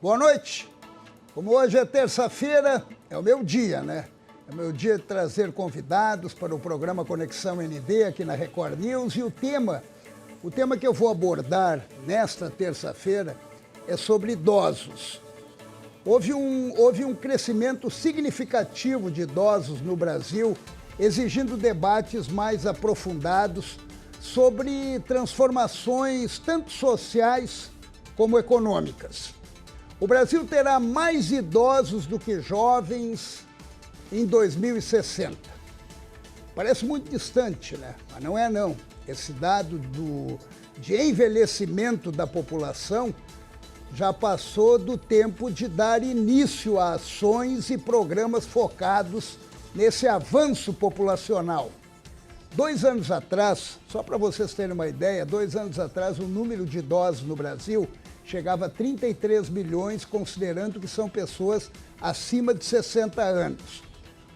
Boa noite. Como hoje é terça-feira, é o meu dia, né? É o meu dia de trazer convidados para o programa Conexão ND aqui na Record News. E o tema que eu vou abordar nesta terça-feira é sobre idosos. Houve um crescimento significativo de idosos no Brasil, exigindo debates mais aprofundados sobre transformações tanto sociais como econômicas. O Brasil terá mais idosos do que jovens em 2060. Parece muito distante, né? Mas não é não. Esse dado de envelhecimento da população já passou do tempo de dar início a ações e programas focados nesse avanço populacional. 2 anos atrás, só para vocês terem uma ideia, 2 anos atrás o número de idosos no Brasil chegava a 33 milhões, considerando que são pessoas acima de 60 anos.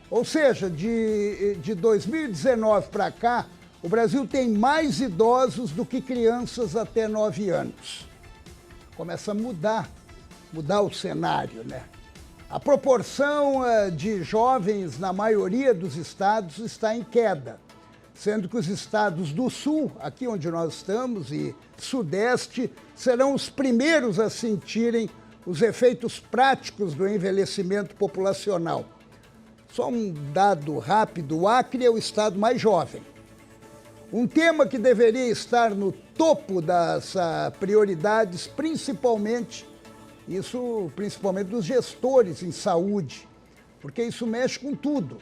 Ou seja, de 2019 para cá, o Brasil tem mais idosos do que crianças até 9 anos. Começa a mudar o cenário, né? A proporção de jovens na maioria dos estados está em queda, sendo que os estados do Sul, aqui onde nós estamos, e Sudeste, serão os primeiros a sentirem os efeitos práticos do envelhecimento populacional. Só um dado rápido, o Acre é o estado mais jovem. Um tema que deveria estar no topo das prioridades, principalmente dos gestores em saúde, porque isso mexe com tudo,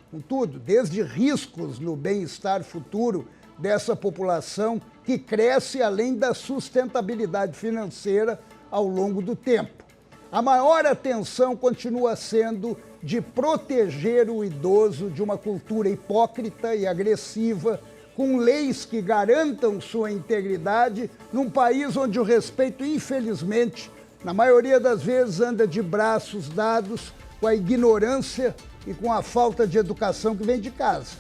desde riscos no bem-estar futuro dessa população que cresce além da sustentabilidade financeira ao longo do tempo. A maior atenção continua sendo de proteger o idoso de uma cultura hipócrita e agressiva, com leis que garantam sua integridade, num país onde o respeito, infelizmente, na maioria das vezes anda de braços dados com a ignorância e com a falta de educação que vem de casa.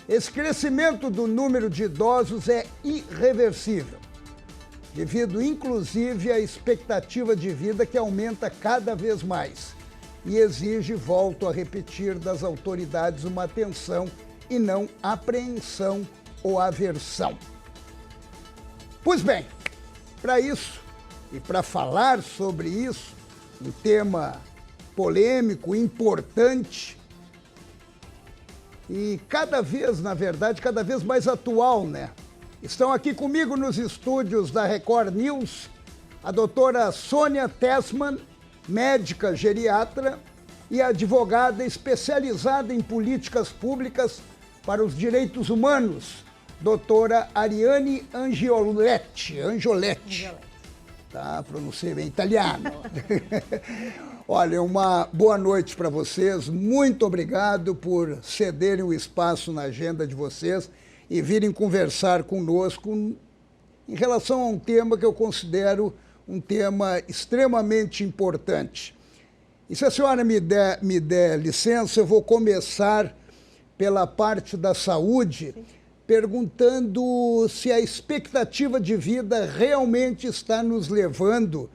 Esse crescimento do número de idosos é irreversível, devido inclusive à expectativa de vida que aumenta cada vez mais e exige, volto a repetir, das autoridades uma atenção e não apreensão ou aversão. Pois bem, para isso e para falar sobre isso, um tema polêmico, importante e cada vez mais atual, né? Estão aqui comigo nos estúdios da Record News a doutora Sônia Tessmann, médica geriatra e advogada especializada em políticas públicas para os direitos humanos, doutora Ariane Angioletti. Tá, pronunciei bem italiano. Olha, uma boa noite para vocês. Muito obrigado por cederem o espaço na agenda de vocês e virem conversar conosco em relação a um tema que eu considero um tema extremamente importante. E se a senhora me der licença, eu vou começar pela parte da saúde. Sim. Perguntando se a expectativa de vida realmente está nos levando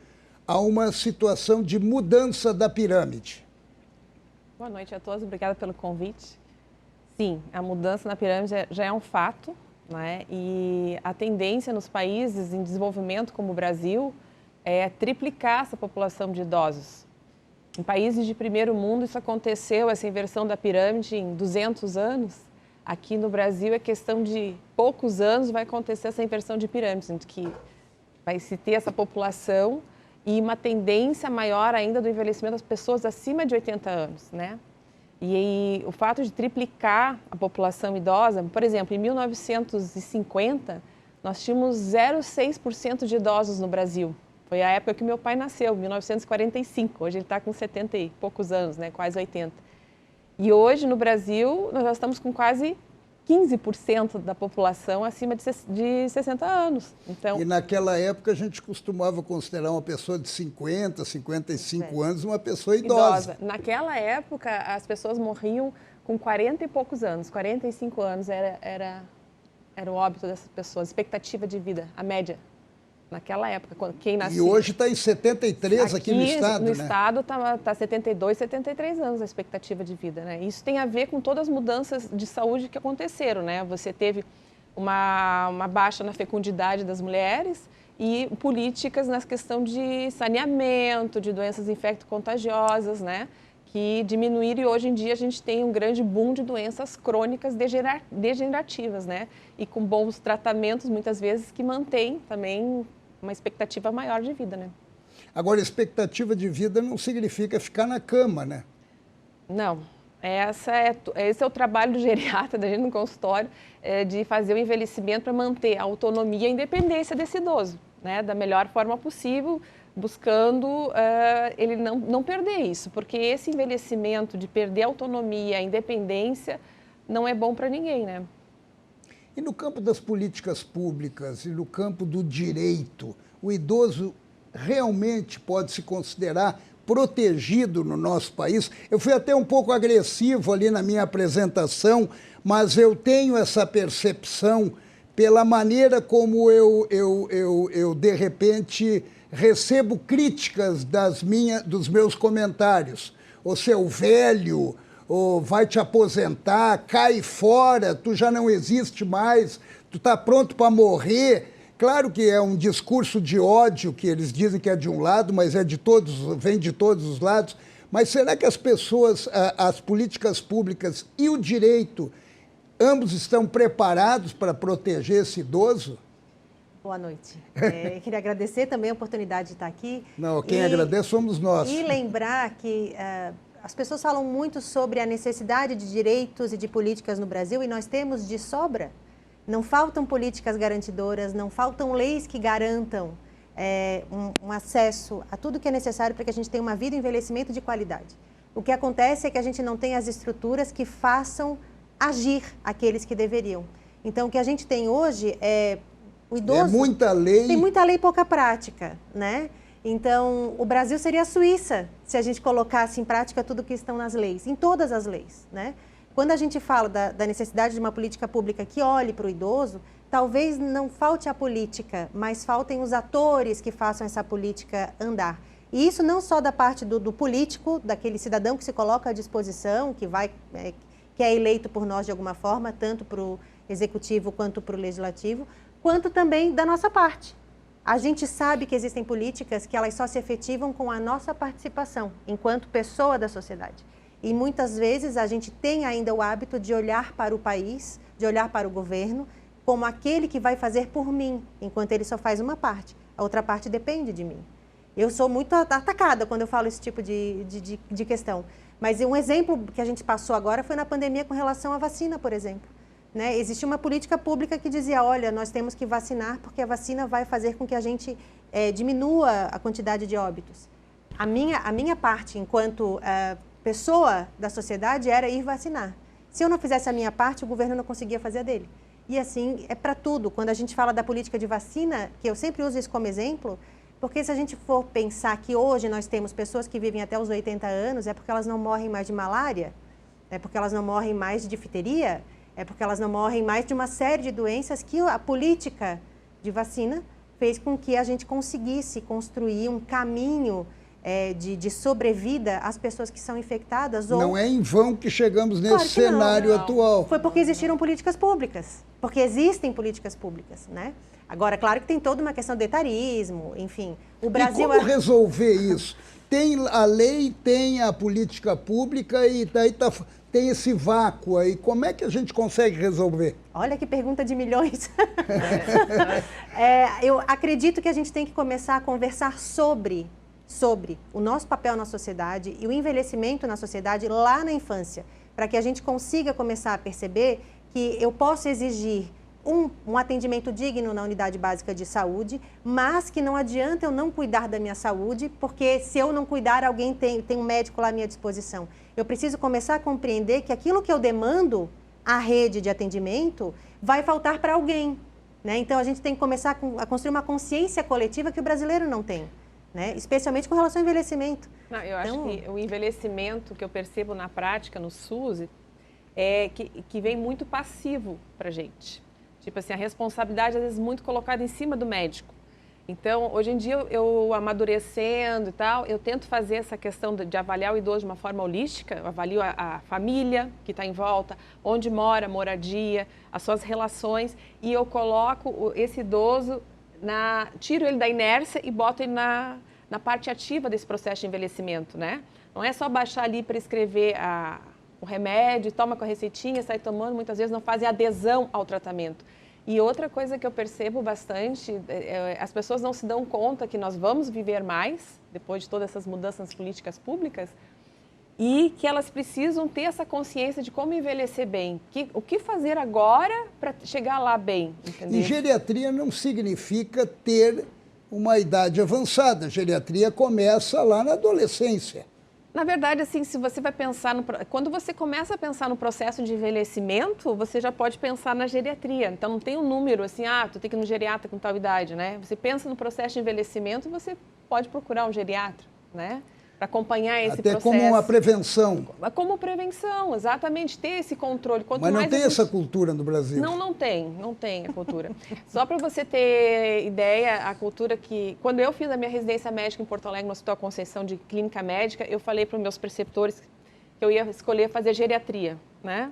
a uma situação de mudança da pirâmide. Boa noite a todos, obrigada pelo convite. Sim, a mudança na pirâmide já é um fato, né? E a tendência nos países em desenvolvimento como o Brasil é triplicar essa população de idosos. Em países de primeiro mundo isso aconteceu, essa inversão da pirâmide em 200 anos. Aqui no Brasil é questão de poucos anos vai acontecer essa inversão de pirâmide, em que vai se ter essa população e uma tendência maior ainda do envelhecimento das pessoas acima de 80 anos, né? E o fato de triplicar a população idosa, por exemplo, em 1950, nós tínhamos 0,6% de idosos no Brasil. Foi a época que meu pai nasceu, 1945. Hoje ele está com 70 e poucos anos, né? Quase 80. E hoje, no Brasil, nós já estamos com quase 15% da população acima de 60 anos. Então, e naquela época a gente costumava considerar uma pessoa de 50, 55 anos uma pessoa idosa. Naquela época, as pessoas morriam com 40 e poucos anos. 45 anos era o óbito dessas pessoas, expectativa de vida, a média. Naquela época, quem nascia... E hoje está em 73 aqui no estado, no né? estado está 72, 73 anos a expectativa de vida, né? Isso tem a ver com todas as mudanças de saúde que aconteceram, né? Você teve uma baixa na fecundidade das mulheres e políticas na questão de saneamento, de doenças infecto-contagiosas, né? Que diminuíram, e hoje em dia a gente tem um grande boom de doenças crônicas degenerativas, né? E com bons tratamentos, muitas vezes, que mantêm também uma expectativa maior de vida, né? Agora, expectativa de vida não significa ficar na cama, né? Não. Esse é o trabalho do geriatra, da gente no consultório, de fazer o envelhecimento para manter a autonomia e a independência desse idoso, né? Da melhor forma possível, buscando ele não perder isso, porque esse envelhecimento de perder a autonomia, a independência, não é bom para ninguém, né? E no campo das políticas públicas e no campo do direito, o idoso realmente pode se considerar protegido no nosso país? Eu fui até um pouco agressivo ali na minha apresentação, mas eu tenho essa percepção pela maneira como eu de repente, recebo críticas dos meus comentários. Ô, seu velho, ou vai te aposentar, cai fora, tu já não existe mais, tu está pronto para morrer. Claro que é um discurso de ódio, que eles dizem que é de um lado, mas vem de todos os lados. Mas será que as pessoas, as políticas públicas e o direito, ambos estão preparados para proteger esse idoso? Boa noite. Queria agradecer também a oportunidade de estar aqui. Não, quem agradece somos nós. E lembrar que as pessoas falam muito sobre a necessidade de direitos e de políticas no Brasil, e nós temos de sobra. Não faltam políticas garantidoras, não faltam leis que garantam um acesso a tudo que é necessário para que a gente tenha uma vida e envelhecimento de qualidade. O que acontece é que a gente não tem as estruturas que façam agir aqueles que deveriam. Então, o que a gente tem hoje é o idoso... É muita lei. Tem muita lei e pouca prática, né? Então, o Brasil seria a Suíça se a gente colocasse em prática tudo que estão nas leis, em todas as leis, né? Quando a gente fala da necessidade de uma política pública que olhe para o idoso, talvez não falte a política, mas faltem os atores que façam essa política andar. E isso não só da parte do político, daquele cidadão que se coloca à disposição, que é eleito por nós de alguma forma, tanto para o executivo quanto para o legislativo, quanto também da nossa parte. A gente sabe que existem políticas que elas só se efetivam com a nossa participação, enquanto pessoa da sociedade. E muitas vezes a gente tem ainda o hábito de olhar para o país, de olhar para o governo, como aquele que vai fazer por mim, enquanto ele só faz uma parte. A outra parte depende de mim. Eu sou muito atacada quando eu falo esse tipo de questão. Mas um exemplo que a gente passou agora foi na pandemia com relação à vacina, por exemplo. Né? Existia uma política pública que dizia, olha, nós temos que vacinar porque a vacina vai fazer com que a gente diminua a quantidade de óbitos. A minha parte, enquanto pessoa da sociedade, era ir vacinar. Se eu não fizesse a minha parte, o governo não conseguia fazer a dele. E assim, é para tudo. Quando a gente fala da política de vacina, que eu sempre uso isso como exemplo, porque se a gente for pensar que hoje nós temos pessoas que vivem até os 80 anos, é porque elas não morrem mais de malária, é porque elas não morrem mais de difteria, é porque elas não morrem mais de uma série de doenças que a política de vacina fez com que a gente conseguisse construir um caminho de sobrevida às pessoas que são infectadas. Não é em vão que chegamos nesse Claro que cenário atual. Foi porque existiram políticas públicas, porque existem políticas públicas, né? Agora, claro que tem toda uma questão de etarismo, enfim. O Brasil... E como resolver isso? Tem a lei, tem a política pública e daí tem esse vácuo aí. Como é que a gente consegue resolver? Olha que pergunta de milhões. Eu acredito que a gente tem que começar a conversar sobre o nosso papel na sociedade e o envelhecimento na sociedade lá na infância, para que a gente consiga começar a perceber que eu posso exigir um atendimento digno na unidade básica de saúde, mas que não adianta eu não cuidar da minha saúde, porque se eu não cuidar, alguém tem um médico lá à minha disposição. Eu preciso começar a compreender que aquilo que eu demando à rede de atendimento vai faltar para alguém, né? Então, a gente tem que começar a construir uma consciência coletiva que o brasileiro não tem, né? Especialmente com relação ao envelhecimento. Não, eu acho que o envelhecimento que eu percebo na prática, no SUS, é que vem muito passivo para a gente. Tipo assim, a responsabilidade às vezes muito colocada em cima do médico. Então, hoje em dia, eu amadurecendo e tal, eu tento fazer essa questão de avaliar o idoso de uma forma holística. Eu avalio a família que está em volta, onde mora, moradia, as suas relações, e eu coloco esse idoso, tiro ele da inércia e boto ele na parte ativa desse processo de envelhecimento, né? Não é só baixar ali para escrever o remédio, toma com a receitinha, sai tomando, muitas vezes não fazem adesão ao tratamento. E outra coisa que eu percebo bastante, as pessoas não se dão conta que nós vamos viver mais, depois de todas essas mudanças nas políticas públicas, e que elas precisam ter essa consciência de como envelhecer bem. O que fazer agora para chegar lá bem, entendeu? E geriatria não significa ter uma idade avançada. A geriatria começa lá na adolescência. Na verdade, assim, se você vai pensar quando você começa a pensar no processo de envelhecimento, você já pode pensar na geriatria. Então, não tem um número assim, tu tem que ir no geriatra com tal idade, né? Você pensa no processo de envelhecimento, você pode procurar um geriatra, né? Para acompanhar esse processo. Até como uma prevenção. Como prevenção, exatamente, ter esse controle. Mas não tem essa cultura no Brasil. Não tem a cultura. Só para você ter ideia, a cultura que... Quando eu fiz a minha residência médica em Porto Alegre, no Hospital Conceição de Clínica Médica, eu falei para os meus preceptores que eu ia escolher fazer geriatria, né?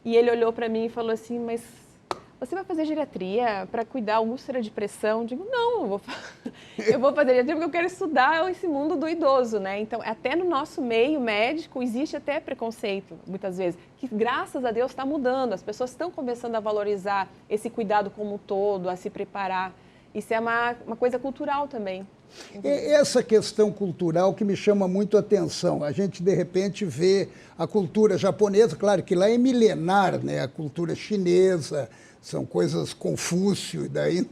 E ele olhou para mim e falou assim, mas você vai fazer geriatria para cuidar úlcera de pressão? Eu digo, não, eu vou fazer geriatria porque eu quero estudar esse mundo do idoso, né? Então, até no nosso meio médico existe até preconceito, muitas vezes, que graças a Deus está mudando. As pessoas estão começando a valorizar esse cuidado como um todo, a se preparar. Isso é uma coisa cultural também. Essa questão cultural que me chama muito a atenção. A gente, de repente, vê a cultura japonesa, claro que lá é milenar, né? A cultura chinesa, são coisas Confúcio, e daí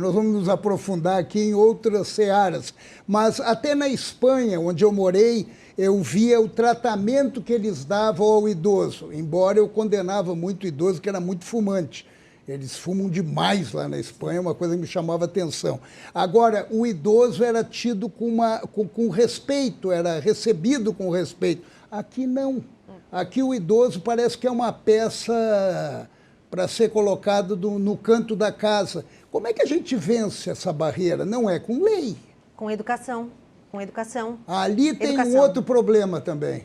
nós vamos nos aprofundar aqui em outras searas. Mas até na Espanha, onde eu morei, eu via o tratamento que eles davam ao idoso, embora eu condenava muito o idoso, que era muito fumante. Eles fumam demais lá na Espanha, uma coisa que me chamava a atenção. Agora, o idoso era tido com respeito, era recebido com respeito. Aqui não. Aqui o idoso parece que é uma peça para ser colocado no canto da casa. Como é que a gente vence essa barreira? Não é com lei. Com educação. Com educação. Ali tem um outro problema também.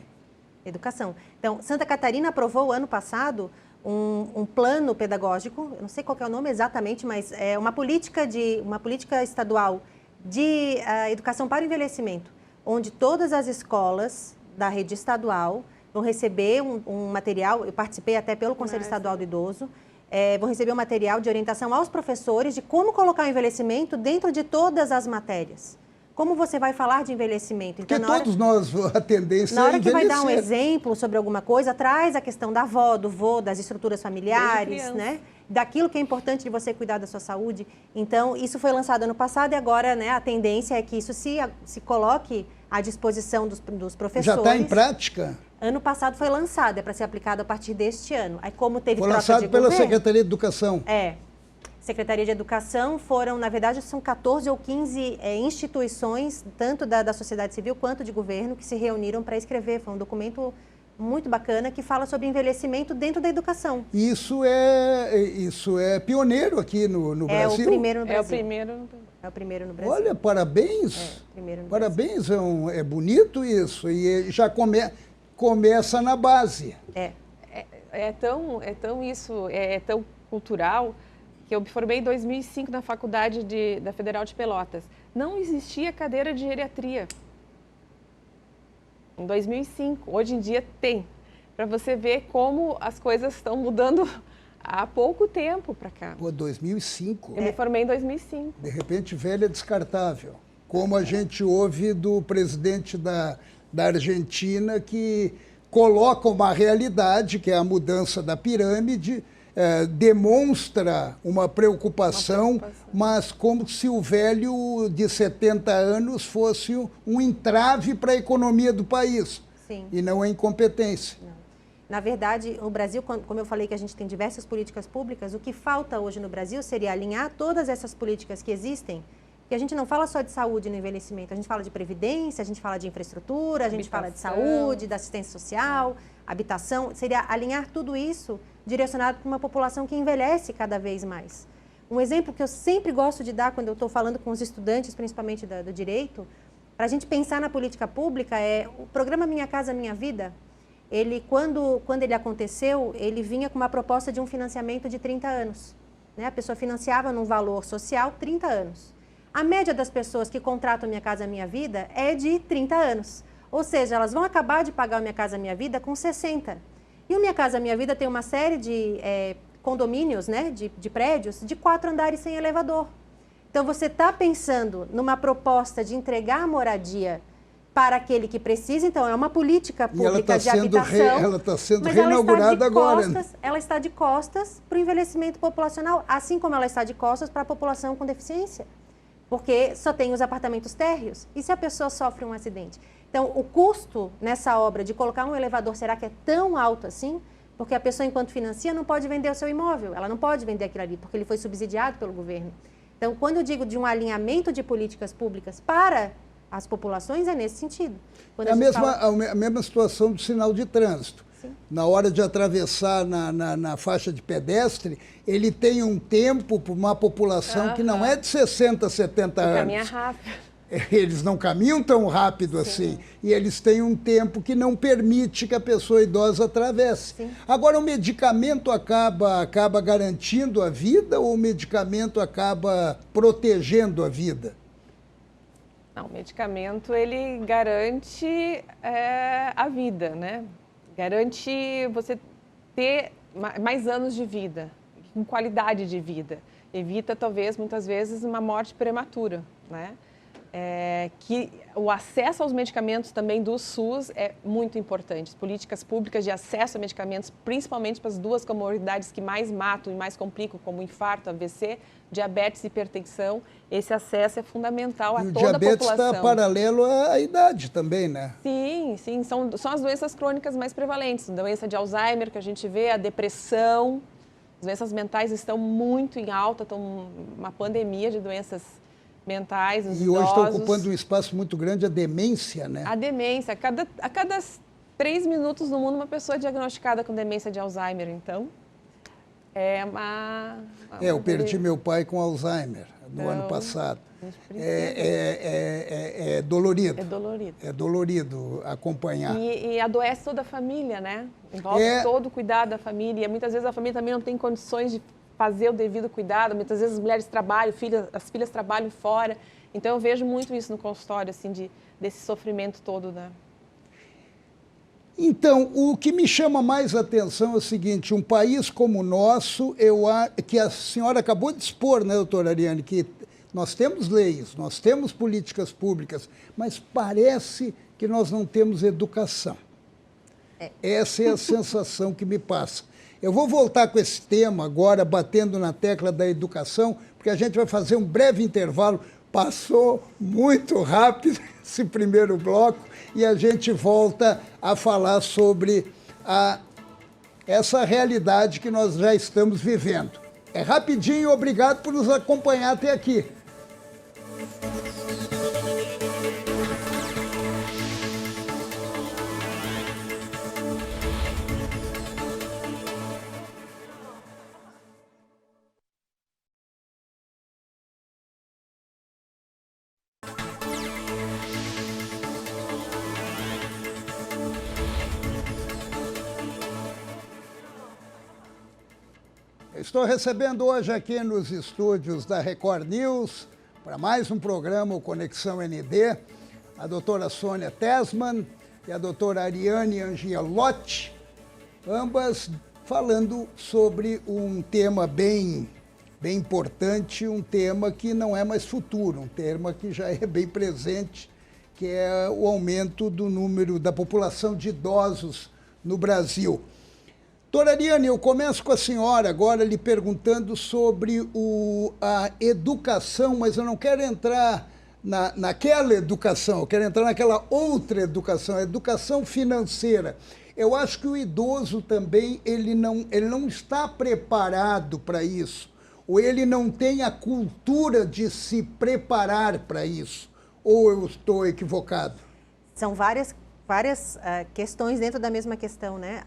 Educação. Então, Santa Catarina aprovou ano passado um plano pedagógico, eu não sei qual que é o nome exatamente, mas é uma política estadual de educação para o envelhecimento, onde todas as escolas da rede estadual vão receber um material, eu participei até pelo Conselho Estadual do Idoso, vão receber um material de orientação aos professores de como colocar o envelhecimento dentro de todas as matérias. Como você vai falar de envelhecimento? Então, porque todos nós, a tendência é envelhecer. Na hora que vai dar um exemplo sobre alguma coisa, traz a questão da avó, do vô, das estruturas familiares, né? Daquilo que é importante de você cuidar da sua saúde. Então, isso foi lançado ano passado e agora, né, a tendência é que isso se coloque à disposição dos professores. Já está em prática? Ano passado foi lançado, é para ser aplicado a partir deste ano. Aí, como teve troca de governo... Foi lançado pela Secretaria de Educação. Secretaria de Educação, na verdade, são 14 ou 15 instituições, tanto da sociedade civil quanto de governo, que se reuniram para escrever. Foi um documento muito bacana que fala sobre envelhecimento dentro da educação. Isso é pioneiro aqui no Brasil? É o primeiro no Brasil. É o primeiro no Brasil. Olha, parabéns. Primeiro no parabéns, Brasil. É bonito isso. E já começa na base. É tão cultural, que eu me formei em 2005 na faculdade da Federal de Pelotas. Não existia cadeira de geriatria. Em 2005. Hoje em dia tem. Para você ver como as coisas estão mudando há pouco tempo para cá. Pô, 2005? Eu me formei em 2005. De repente, velho é descartável. Como a gente ouve do presidente da Argentina, que coloca uma realidade, que é a mudança da pirâmide, demonstra uma preocupação, mas como se o velho de 70 anos fosse um entrave para a economia do país. Sim. E não a incompetência. Não. Na verdade, o Brasil, como eu falei que a gente tem diversas políticas públicas, o que falta hoje no Brasil seria alinhar todas essas políticas que existem, que a gente não fala só de saúde no envelhecimento, a gente fala de previdência, a gente fala de infraestrutura, a gente fala de saúde, da assistência social, habitação, seria alinhar tudo isso direcionado para uma população que envelhece cada vez mais. Um exemplo que eu sempre gosto de dar quando eu estou falando com os estudantes, principalmente do direito, para a gente pensar na política pública, é o programa Minha Casa Minha Vida. Ele, quando ele aconteceu, ele vinha com uma proposta de um financiamento de 30 anos. Né? A pessoa financiava num valor social 30 anos. A média das pessoas que contratam Minha Casa Minha Vida é de 30 anos. Ou seja, elas vão acabar de pagar o Minha Casa Minha Vida com 60. E o Minha Casa Minha Vida tem uma série de condomínios, né, de prédios, de 4 andares sem elevador. Então, você está pensando numa proposta de entregar a moradia para aquele que precisa, então é uma política pública de habitação. Ela está sendo reinaugurada agora. Ela está de costas para o envelhecimento populacional, assim como ela está de costas para a população com deficiência. Porque só tem os apartamentos térreos. E se a pessoa sofre um acidente? Então, o custo nessa obra de colocar um elevador, será que é tão alto assim? Porque a pessoa, enquanto financia, não pode vender o seu imóvel. Ela não pode vender aquilo ali, porque ele foi subsidiado pelo governo. Então, quando eu digo de um alinhamento de políticas públicas para as populações, é nesse sentido. Quando é a mesma situação do sinal de trânsito. Sim. Na hora de atravessar na faixa de pedestre, ele tem um tempo para uma população que não é de 60, 70 anos. Caminha rápido. Eles não caminham tão rápido assim. E eles têm um tempo que não permite que a pessoa idosa atravesse. Sim. Agora, o medicamento acaba garantindo a vida ou o medicamento acaba protegendo a vida? Não, o medicamento, ele garante a vida, né? Garante você ter mais anos de vida, com qualidade de vida. Evita, talvez, muitas vezes, uma morte prematura, né? Que o acesso aos medicamentos também do SUS é muito importante. Políticas públicas de acesso a medicamentos, principalmente para as duas comorbidades que mais matam e mais complicam, como infarto, AVC, diabetes e hipertensão. Esse acesso é fundamental a toda a população. O diabetes está paralelo à idade também, né? Sim, sim. São as doenças crônicas mais prevalentes. A doença de Alzheimer, que a gente vê, a depressão. As doenças mentais estão muito em alta, estão uma pandemia de doenças mentais, os idosos. E hoje está ocupando um espaço muito grande a demência, né? A demência. A cada 3 minutos no mundo, uma pessoa é diagnosticada com demência de Alzheimer. Então, eu perdi meu pai com Alzheimer no ano passado. É dolorido. É dolorido. É dolorido acompanhar. E adoece toda a família, né? Envolve todo o cuidado da família. E muitas vezes a família também não tem condições de fazer o devido cuidado. Muitas vezes as mulheres trabalham, as filhas trabalham fora. Então, eu vejo muito isso no consultório, assim, desse sofrimento todo, né? Então, o que me chama mais atenção é o seguinte, um país como o nosso, que a senhora acabou de expor, né, doutora Ariane, que nós temos leis, nós temos políticas públicas, mas parece que nós não temos educação. Essa é a sensação que me passa. Eu vou voltar com esse tema agora, batendo na tecla da educação, porque a gente vai fazer um breve intervalo. Passou muito rápido esse primeiro bloco e a gente volta a falar sobre essa realidade que nós já estamos vivendo. É rapidinho, obrigado por nos acompanhar até aqui. Estou recebendo hoje aqui nos estúdios da Record News, para mais um programa, o Conexão ND, a doutora Sônia Tessmann e a doutora Ariane Angelotti, ambas falando sobre um tema bem importante, um tema que não é mais futuro, um tema que já é bem presente, que é o aumento do número da população de idosos no Brasil. Doutora Ariane, eu começo com a senhora agora lhe perguntando sobre a educação, mas eu não quero entrar naquela educação, eu quero entrar naquela outra educação, a educação financeira. Eu acho que o idoso também, ele não está preparado para isso, ou ele não tem a cultura de se preparar para isso, ou eu estou equivocado? São várias questões dentro da mesma questão, né?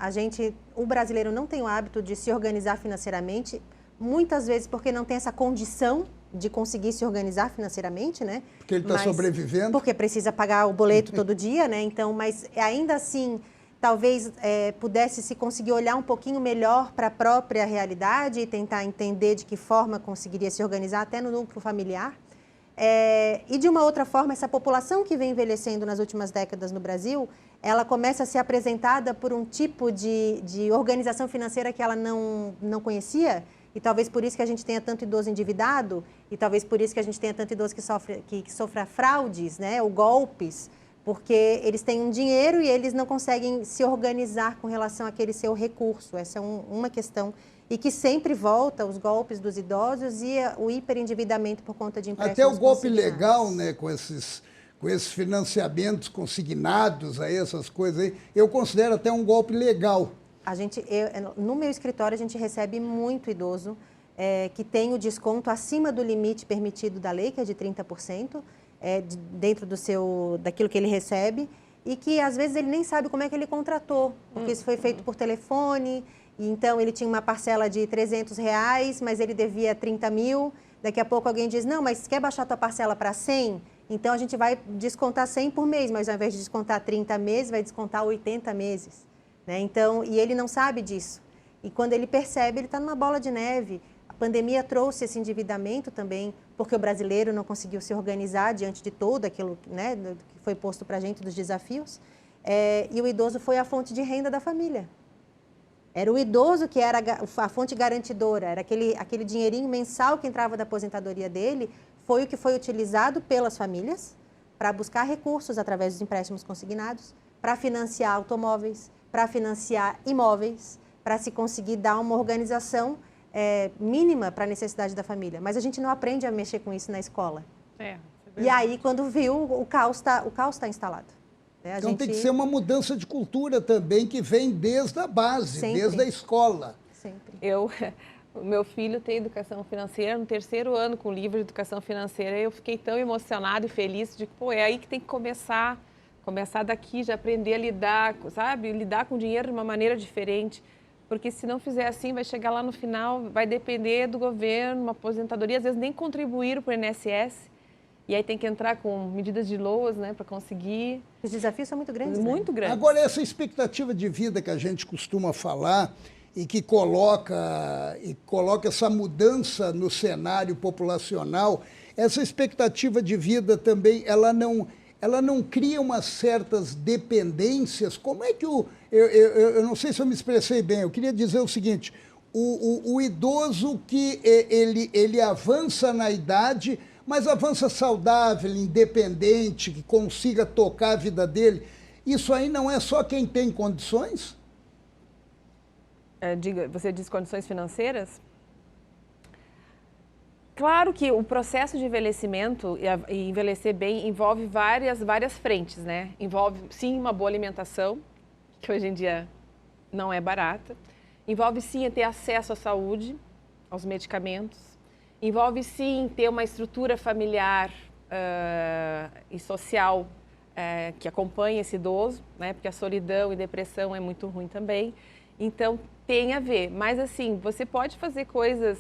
O brasileiro não tem o hábito de se organizar financeiramente muitas vezes porque não tem essa condição de conseguir se organizar financeiramente, né? Porque ele está sobrevivendo. Porque precisa pagar o boleto todo dia, né? Então, mas ainda assim, talvez pudesse se conseguir olhar um pouquinho melhor para a própria realidade e tentar entender de que forma conseguiria se organizar até no núcleo familiar. E de uma outra forma, essa população que vem envelhecendo nas últimas décadas no Brasil, ela começa a ser apresentada por um tipo de organização financeira que ela não conhecia, e talvez por isso que a gente tenha tanto idoso endividado, e talvez por isso que a gente tenha tanto idoso que sofra fraudes, né, ou golpes, porque eles têm um dinheiro e eles não conseguem se organizar com relação àquele seu recurso. Essa é uma questão. E que sempre volta os golpes dos idosos e o hiperendividamento por conta de empréstimos até o golpe consignados. legal, né, com esses financiamentos consignados, aí, essas coisas aí, eu considero até um golpe legal. No meu escritório, a gente recebe muito idoso que tem o desconto acima do limite permitido da lei, que é de 30%, dentro daquilo que ele recebe, e que às vezes ele nem sabe como é que ele contratou, porque isso foi feito por telefone. Então, ele tinha uma parcela de R$300, mas ele devia 30 mil. Daqui a pouco alguém diz, não, mas quer baixar a tua parcela para 100? Então, a gente vai descontar 100 por mês, mas ao invés de descontar 30 meses, vai descontar 80 meses. Né? Então, e ele não sabe disso. E quando ele percebe, ele está numa bola de neve. A pandemia trouxe esse endividamento também, porque o brasileiro não conseguiu se organizar diante de tudo aquilo, né, que foi posto para a gente, dos desafios. E o idoso foi a fonte de renda da família. Era o idoso que era a fonte garantidora, era aquele dinheirinho mensal que entrava da aposentadoria dele, foi o que foi utilizado pelas famílias para buscar recursos através dos empréstimos consignados, para financiar automóveis, para financiar imóveis, para se conseguir dar uma organização mínima para a necessidade da família. Mas a gente não aprende a mexer com isso na escola. E aí, quando viu, o caos tá instalado. Então tem que ser uma mudança de cultura também, que vem desde a base, Sempre. desde a escola. Sempre. O meu filho tem educação financeira, no 3º ano com o livro de educação financeira, eu fiquei tão emocionada e feliz de que, é aí que tem que começar daqui, já aprender a lidar, sabe? Lidar com o dinheiro de uma maneira diferente, porque se não fizer assim, vai chegar lá no final, vai depender do governo, uma aposentadoria, às vezes nem contribuir para o INSS. E aí tem que entrar com medidas de LOAS, né, para conseguir. Os desafios são muito grandes. Muito grandes. Agora, essa expectativa de vida que a gente costuma falar e que coloca essa mudança no cenário populacional, essa expectativa de vida também, ela não cria umas certas dependências? Como é que eu não sei se eu me expressei bem, eu queria dizer o seguinte, o idoso que ele avança na idade, mas avança saudável, independente, que consiga tocar a vida dele, isso aí não é só quem tem condições? Você diz condições financeiras? Claro que o processo de envelhecimento e envelhecer bem envolve várias frentes, né? Envolve, sim, uma boa alimentação, que hoje em dia não é barata. Envolve, sim, ter acesso à saúde, aos medicamentos. Envolve, sim, ter uma estrutura familiar e social que acompanhe esse idoso, né? Porque a solidão e depressão é muito ruim também. Então, tem a ver. Mas, assim, você pode fazer coisas...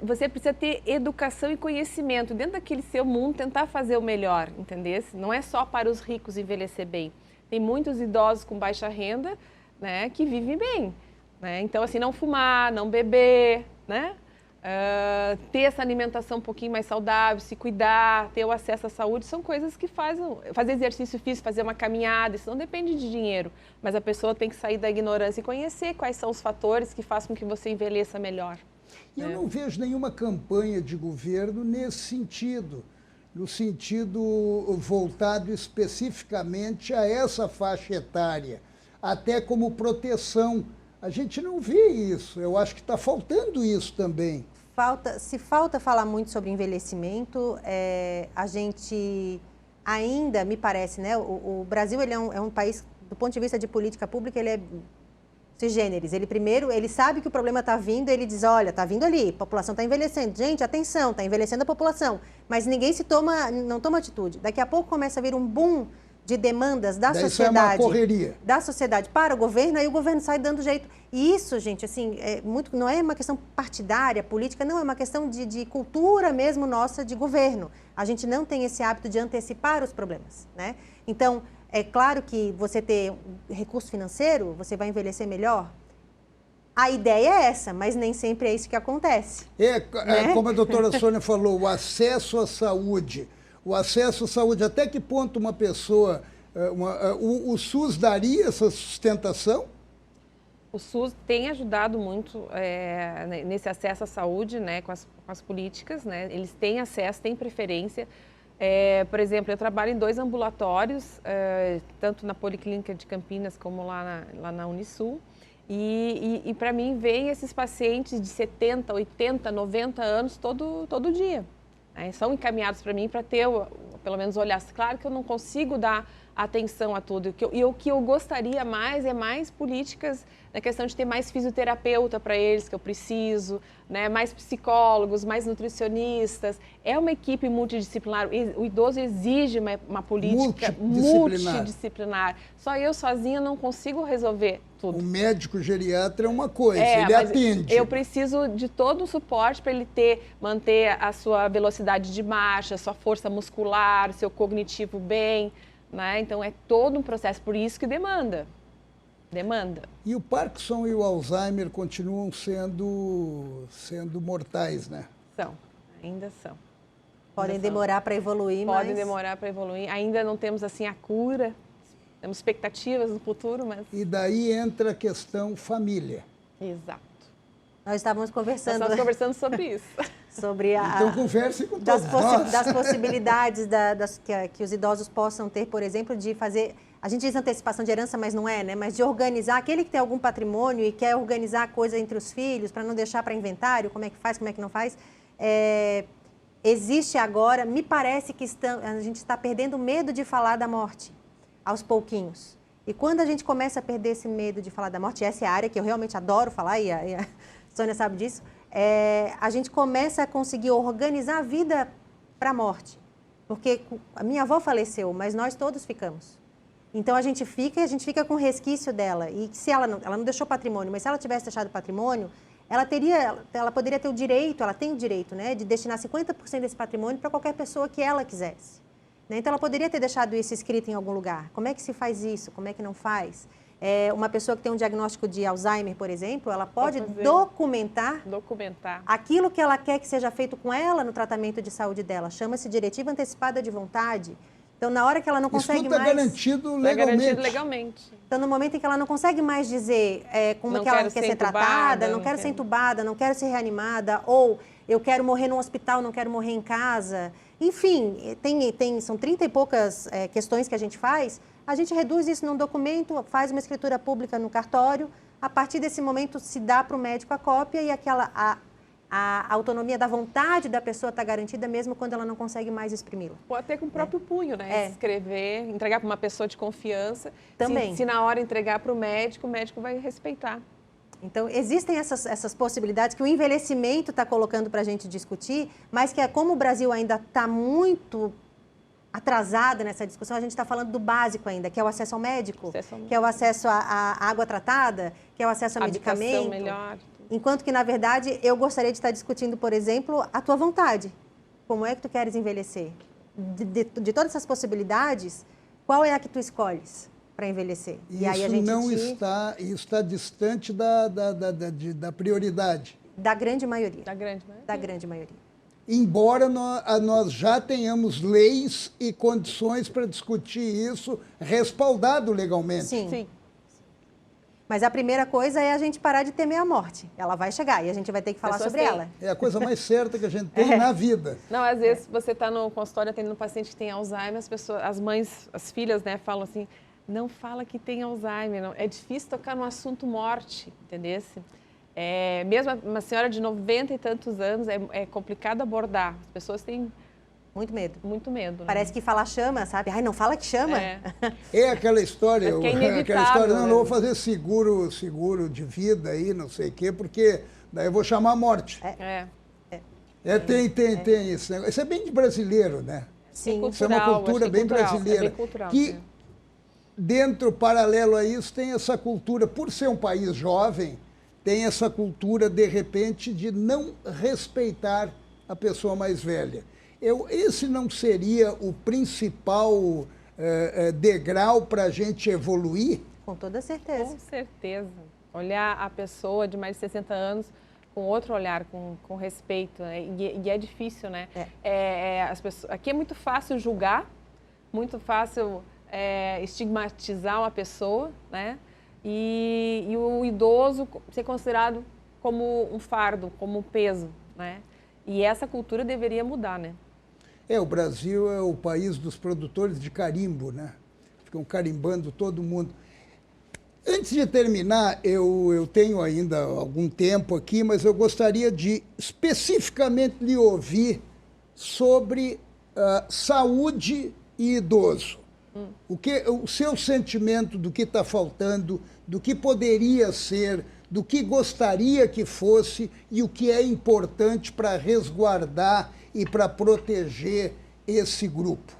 Você precisa ter educação e conhecimento dentro daquele seu mundo, tentar fazer o melhor, entendeu? Não é só para os ricos envelhecer bem. Tem muitos idosos com baixa renda, né, que vivem bem. Né? Então, assim, não fumar, não beber, né? Ter essa alimentação um pouquinho mais saudável, se cuidar, ter o acesso à saúde, são coisas que fazer exercício físico, fazer uma caminhada, isso não depende de dinheiro, mas a pessoa tem que sair da ignorância e conhecer quais são os fatores que fazem com que você envelheça melhor. E eu não vejo nenhuma campanha de governo nesse sentido, no sentido voltado especificamente a essa faixa etária, até como proteção. A gente não vê isso, eu acho que está faltando isso também. Se falta falar muito sobre envelhecimento, a gente ainda, me parece, né, o Brasil ele é um país, do ponto de vista de política pública, ele é sui generis. Ele sabe que o problema está vindo, ele diz, olha, está vindo ali, a população está envelhecendo. Gente, atenção, está envelhecendo a população. Mas ninguém não toma atitude. Daqui a pouco começa a vir um boom de demandas da Daí sociedade, isso é uma correria. da sociedade para o governo, aí o governo sai dando jeito. E isso, gente, assim, não é uma questão partidária, política, não, é uma questão de cultura mesmo nossa de governo. A gente não tem esse hábito de antecipar os problemas, né? Então, é claro que você ter recurso financeiro, você vai envelhecer melhor. A ideia é essa, mas nem sempre é isso que acontece. Né? Como a doutora Sônia falou, o acesso à saúde. O acesso à saúde, até que ponto uma pessoa, o SUS daria essa sustentação? O SUS tem ajudado muito nesse acesso à saúde, né, com as políticas, né? Eles têm acesso, têm preferência. Por exemplo, eu trabalho em 2 ambulatórios, tanto na Policlínica de Campinas como lá na Unisul. E para mim, vêm esses pacientes de 70, 80, 90 anos todo dia. Né? São encaminhados para mim para ter, pelo menos, olhar. Claro que eu não consigo dar atenção a tudo. E o que eu gostaria mais é mais políticas na questão de ter mais fisioterapeuta para eles, que eu preciso, né? Mais psicólogos, mais nutricionistas. É uma equipe multidisciplinar. O idoso exige uma política multidisciplinar. Só eu sozinha não consigo resolver tudo. O médico geriatra é uma coisa, ele atende. Eu preciso de todo o suporte para ele manter a sua velocidade de marcha, a sua força muscular, seu cognitivo bem. Né? Então, é todo um processo, por isso que demanda. E o Parkinson e o Alzheimer continuam sendo mortais, né? Ainda são. Podem demorar para evoluir, mas... Podem demorar para evoluir. Ainda não temos, assim, a cura. Temos expectativas no futuro, mas... E daí entra a questão família. Exato. Nós estávamos conversando... Nós estávamos conversando sobre isso. Sobre então, converse com todos nós. Das possibilidades que os idosos possam ter, por exemplo, de fazer... A gente diz antecipação de herança, mas não é, né? Mas de organizar, aquele que tem algum patrimônio e quer organizar a coisa entre os filhos, para não deixar para inventário, como é que faz, como é que não faz. Existe agora, me parece que a gente está perdendo o medo de falar da morte, aos pouquinhos. E quando a gente começa a perder esse medo de falar da morte, essa é a área que eu realmente adoro falar, e a Sônia sabe disso, a gente começa a conseguir organizar a vida para a morte. Porque a minha avó faleceu, mas nós todos ficamos. Então, a gente fica com resquício dela. E se ela não deixou patrimônio, mas se ela tivesse deixado patrimônio, ela poderia ter o direito, ela tem o direito, né, de destinar 50% desse patrimônio para qualquer pessoa que ela quisesse. Né? Então, ela poderia ter deixado isso escrito em algum lugar. Como é que se faz isso? Como é que não faz? Uma pessoa que tem um diagnóstico de Alzheimer, por exemplo, ela pode documentar aquilo que ela quer que seja feito com ela no tratamento de saúde dela. Chama-se diretiva antecipada de vontade. Então, na hora que ela não consegue mais... Isso está garantido legalmente. Então, no momento em que ela não consegue mais dizer como que ela quer ser tratada, não quero ser entubada, não quero ser reanimada, ou eu quero morrer no hospital, não quero morrer em casa. Enfim, são 30 e poucas questões que a gente faz. A gente reduz isso num documento, faz uma escritura pública no cartório. A partir desse momento, se dá para o médico a cópia e a autonomia da vontade da pessoa está garantida mesmo quando ela não consegue mais exprimi-la. Ou até com o próprio punho, né? Escrever, entregar para uma pessoa de confiança. Também. Se na hora entregar para o médico vai respeitar. Então, existem essas possibilidades que o envelhecimento está colocando para a gente discutir, mas que como o Brasil ainda está muito atrasado nessa discussão, a gente está falando do básico ainda, que é o acesso ao médico, que é o acesso à água tratada, que é o acesso a medicamento. Melhor. Enquanto que, na verdade, eu gostaria de estar discutindo, por exemplo, a tua vontade. Como é que tu queres envelhecer? De todas essas possibilidades, qual é a que tu escolhes para envelhecer? E aí isso está distante da prioridade. Da grande maioria. Da grande maioria. Embora nós já tenhamos leis e condições para discutir isso respaldado legalmente. Sim. Mas a primeira coisa é a gente parar de temer a morte. Ela vai chegar e a gente vai ter que falar sobre ela. É a coisa mais certa que a gente tem na vida. Não, às vezes você está no consultório atendendo um paciente que tem Alzheimer, as mães, as filhas, né, falam assim, não fala que tem Alzheimer, não. É difícil tocar no assunto morte, entendeu? Mesmo uma senhora de 90 e tantos anos, é complicado abordar. As pessoas têm... Muito medo. Muito medo. Né? Parece que falar chama, sabe? Ai, não fala que chama. É aquela história, aquela história, não vou fazer seguro de vida aí, não sei o quê, porque daí eu vou chamar a morte. Tem isso. Isso é bem de brasileiro, né? Sim. Isso é uma cultura bem brasileira. É bem cultural, que dentro, paralelo a isso, tem essa cultura, por ser um país jovem, tem essa cultura, de repente, de não respeitar a pessoa mais velha. Esse não seria o principal degrau para a gente evoluir? Com toda certeza. Com certeza. Olhar a pessoa de mais de 60 anos com outro olhar, com respeito, né? E é difícil, né? As pessoas, aqui é muito fácil julgar, muito fácil estigmatizar uma pessoa, né? E o idoso ser considerado como um fardo, como um peso, né? E essa cultura deveria mudar, né? O Brasil é o país dos produtores de carimbo, né? Ficam carimbando todo mundo. Antes de terminar, eu tenho ainda algum tempo aqui, mas eu gostaria de especificamente lhe ouvir sobre saúde e idoso. O seu sentimento do que está faltando, do que poderia ser, do que gostaria que fosse e o que é importante para resguardar e para proteger esse grupo.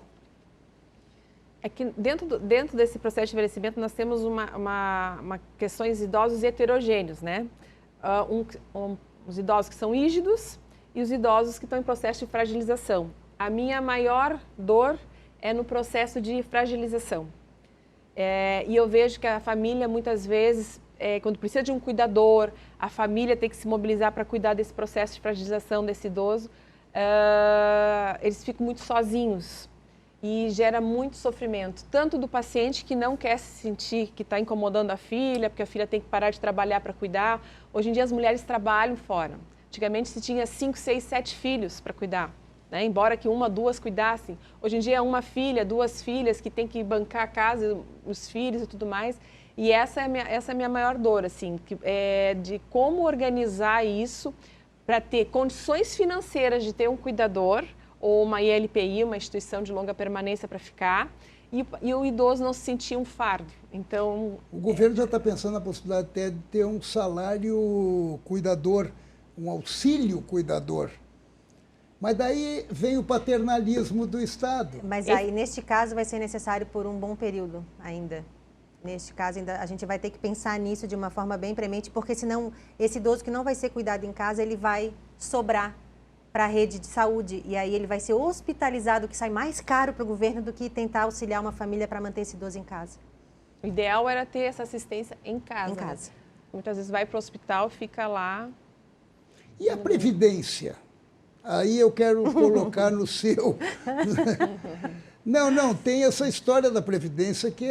É que dentro desse processo de envelhecimento nós temos questões de idosos heterogêneos, né? Os idosos que são rígidos e os idosos que estão em processo de fragilização. A minha maior dor é no processo de fragilização. E eu vejo que a família, muitas vezes, quando precisa de um cuidador, a família tem que se mobilizar para cuidar desse processo de fragilização desse idoso, eles ficam muito sozinhos. E gera muito sofrimento, tanto do paciente que não quer se sentir que está incomodando a filha, porque a filha tem que parar de trabalhar para cuidar. Hoje em dia as mulheres trabalham fora. Antigamente se tinha 5, 6, 7 filhos para cuidar, né? Embora que 1, 2 cuidassem. Hoje em dia é 1 filha, 2 filhas que tem que bancar a casa, os filhos e tudo mais. E essa é a minha maior dor, assim, de como organizar isso para ter condições financeiras de ter um cuidador, ou uma ILPI, uma instituição de longa permanência para ficar, e o idoso não se sentir um fardo. Então, o governo já está pensando na possibilidade até de ter um salário cuidador, um auxílio cuidador. Mas daí vem o paternalismo do Estado. Mas aí, neste caso, vai ser necessário por um bom período ainda. Neste caso, ainda a gente vai ter que pensar nisso de uma forma bem premente, porque senão esse idoso que não vai ser cuidado em casa, ele vai sobrar para a rede de saúde, e aí ele vai ser hospitalizado, que sai mais caro para o governo do que tentar auxiliar uma família para manter esse idoso em casa. O ideal era ter essa assistência em casa. Em casa. Né? Muitas vezes vai para o hospital, fica lá. E a Previdência? Aí eu quero colocar no seu... Não, tem essa história da Previdência que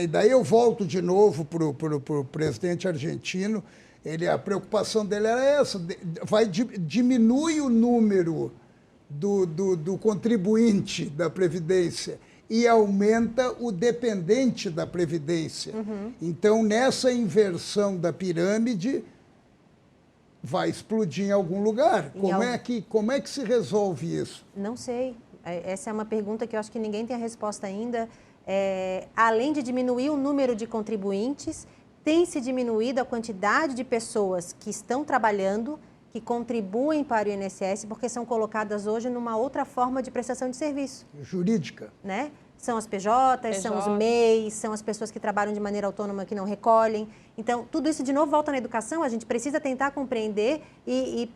daí eu volto de novo para o presidente argentino. A preocupação dele era essa, diminui o número do contribuinte da Previdência e aumenta o dependente da Previdência. Uhum. Então, nessa inversão da pirâmide, vai explodir em algum lugar. Como é que se resolve isso? Não sei. Essa é uma pergunta que eu acho que ninguém tem a resposta ainda. Além de diminuir o número de contribuintes, tem se diminuído a quantidade de pessoas que estão trabalhando, que contribuem para o INSS, porque são colocadas hoje numa outra forma de prestação de serviço. Jurídica. Né? São as PJs, são os MEIs, são as pessoas que trabalham de maneira autônoma que não recolhem. Então, tudo isso de novo volta na educação, a gente precisa tentar compreender e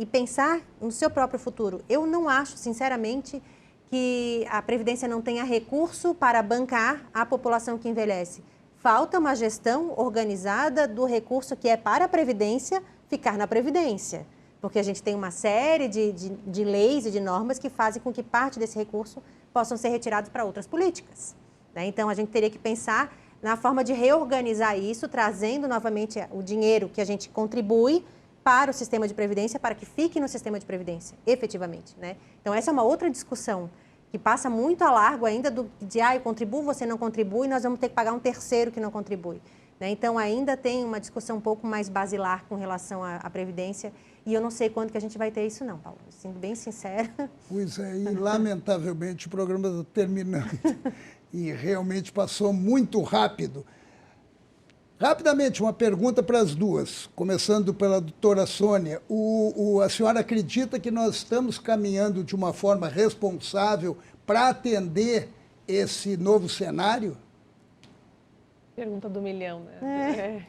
pensar no seu próprio futuro. Eu não acho, sinceramente, que a Previdência não tenha recurso para bancar a população que envelhece. Falta uma gestão organizada do recurso que é para a Previdência ficar na Previdência. Porque a gente tem uma série de leis e de normas que fazem com que parte desse recurso possam ser retirados para outras políticas. Né? Então, a gente teria que pensar na forma de reorganizar isso, trazendo novamente o dinheiro que a gente contribui para o sistema de previdência, para que fique no sistema de previdência, efetivamente. Né? Então, essa é uma outra discussão que passa muito a largo ainda eu contribuo, você não contribui, nós vamos ter que pagar um terceiro que não contribui. Né? Então, ainda tem uma discussão um pouco mais basilar com relação à Previdência, e eu não sei quando que a gente vai ter isso não, Paulo, sendo bem sincera. Pois é, e lamentavelmente o programa está terminando, e realmente passou muito rápido. Rapidamente, uma pergunta para as duas, começando pela doutora Sônia. A senhora acredita que nós estamos caminhando de uma forma responsável para atender esse novo cenário? Pergunta do milhão, né?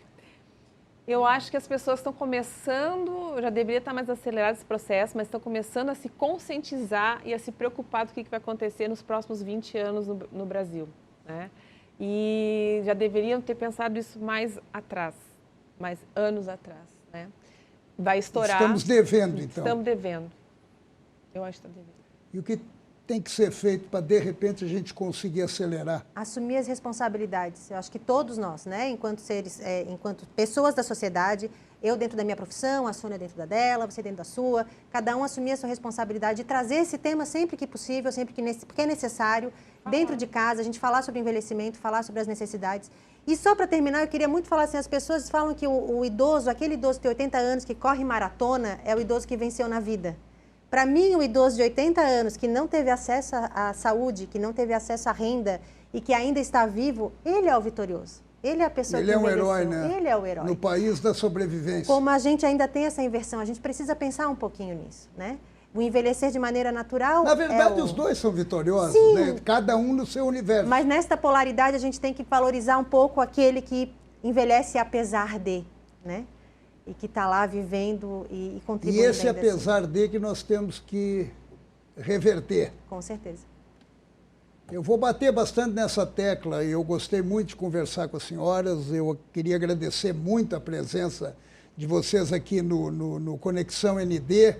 Eu acho que as pessoas estão começando, já deveria estar mais acelerado esse processo, mas estão começando a se conscientizar e a se preocupar do que vai acontecer nos próximos 20 anos no Brasil, né? E já deveriam ter pensado isso mais atrás, mais anos atrás, né? Vai estourar. Estamos devendo, então. Estamos devendo. Eu acho que está devendo. E o que tem que ser feito para, de repente, a gente conseguir acelerar? Assumir as responsabilidades. Eu acho que todos nós, né, enquanto seres, enquanto pessoas da sociedade, eu dentro da minha profissão, a Sônia dentro da dela, você dentro da sua, cada um assumir a sua responsabilidade e trazer esse tema sempre que possível, sempre que é necessário, dentro de casa, a gente falar sobre envelhecimento, falar sobre as necessidades. E só para terminar, eu queria muito falar assim, as pessoas falam que o idoso, aquele idoso que tem 80 anos, que corre maratona, é o idoso que venceu na vida. Para mim, o idoso de 80 anos que não teve acesso à saúde, que não teve acesso à renda e que ainda está vivo, ele é o vitorioso. Ele é a pessoa que envelheceu. Ele é um herói, né? Ele é o herói. No país da sobrevivência. Como a gente ainda tem essa inversão, a gente precisa pensar um pouquinho nisso, né? O envelhecer de maneira natural... Na verdade, os dois são vitoriosos, Sim, né? Cada um no seu universo. Mas nesta polaridade, a gente tem que valorizar um pouco aquele que envelhece apesar de, né? E que está lá vivendo e contribuindo. E esse apesar de que nós temos que reverter. Com certeza. Eu vou bater bastante nessa tecla e eu gostei muito de conversar com as senhoras. Eu queria agradecer muito a presença de vocês aqui no Conexão ND,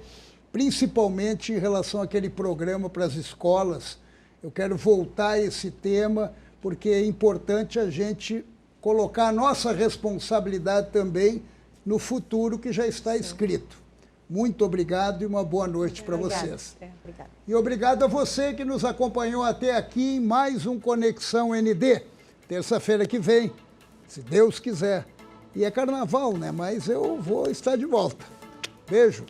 principalmente em relação àquele programa para as escolas. Eu quero voltar a esse tema porque é importante a gente colocar a nossa responsabilidade também no futuro que já está escrito. Muito obrigado e uma boa noite para vocês. Obrigada. E obrigado a você que nos acompanhou até aqui em mais um Conexão ND. Terça-feira que vem, se Deus quiser. E é carnaval, né? Mas eu vou estar de volta. Beijo.